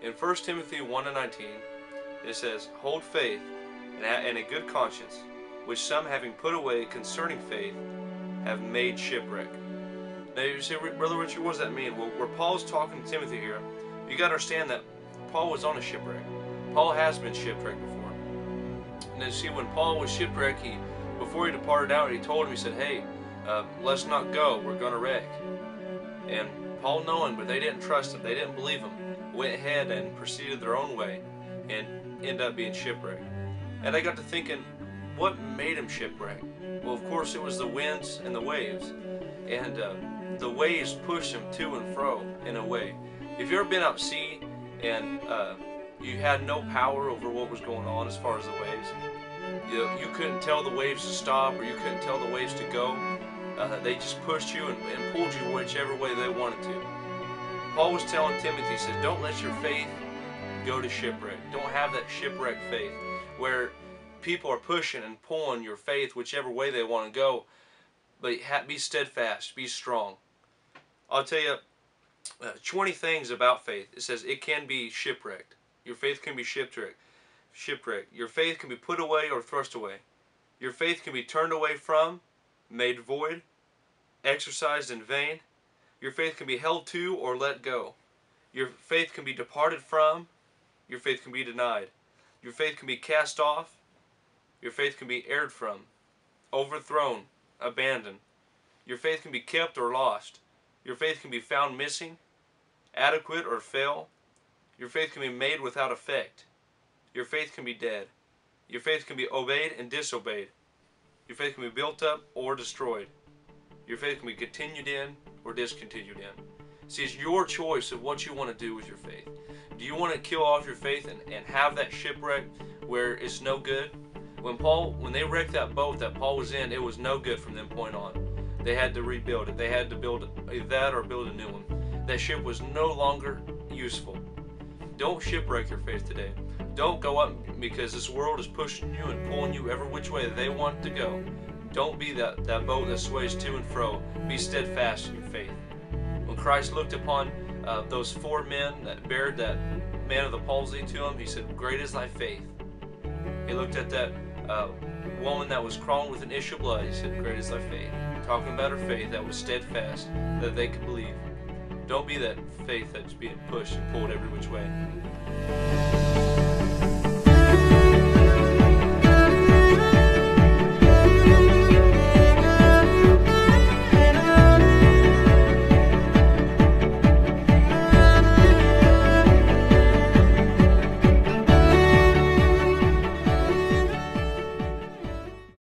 In 1 Timothy 1:19, it says, "Hold faith and a good conscience, which some having put away concerning faith have made shipwreck." Now you say, Brother Richie, what does that mean? Well, where Paul's talking to Timothy here, you got to understand that Paul was on a shipwreck. Paul has been shipwrecked before. And then see, when Paul was shipwrecked, before he departed out, he told him, he said, "Hey, let's not go, we're going to wreck." And Paul, knowing, but they didn't trust him, they didn't believe him, went ahead and proceeded their own way and ended up being shipwrecked. And I got to thinking, what made him shipwreck? Well, of course, it was the winds and the waves. And the waves pushed him to and fro in a way. If you've ever been out at sea and you had no power over what was going on as far as the waves, you couldn't tell the waves to stop, or you couldn't tell the waves to go. They just pushed you and pulled you whichever way they wanted to. Paul was telling Timothy, he says, don't let your faith go to shipwreck. Don't have that shipwreck faith where people are pushing and pulling your faith whichever way they want to go. But be steadfast, be strong. I'll tell you 20 things about faith. It says it can be shipwrecked. Your faith can be shipwrecked. Your faith can be put away or thrust away. Your faith can be turned away from, made void, exercised in vain. Your faith can be held to or let go. Your faith can be departed from. Your faith can be denied. Your faith can be cast off. Your faith can be erred from, overthrown, abandoned. Your faith can be kept or lost. Your faith can be found missing, adequate or fail. Your faith can be made without effect. Your faith can be dead. Your faith can be obeyed and disobeyed. Your faith can be built up or destroyed. Your faith can be continued in or discontinued in. See, it's your choice of what you want to do with your faith. Do you want to kill off your faith and have that shipwreck where it's no good? When they wrecked that boat that Paul was in, it was no good from that point on. They had to rebuild it. They had to build that or build a new one. That ship was no longer useful. Don't shipwreck your faith today. Don't go up because this world is pushing you and pulling you every which way that they want to go. Don't be that boat that sways to and fro. Be steadfast in your faith. When Christ looked upon those 4 men that bared that man of the palsy to him, he said, "Great is thy faith." He looked at that woman that was crawling with an issue of blood. He said, "Great is thy faith." Talking about her faith that was steadfast, that they could believe. Don't be that faith that's being pushed and pulled every which way.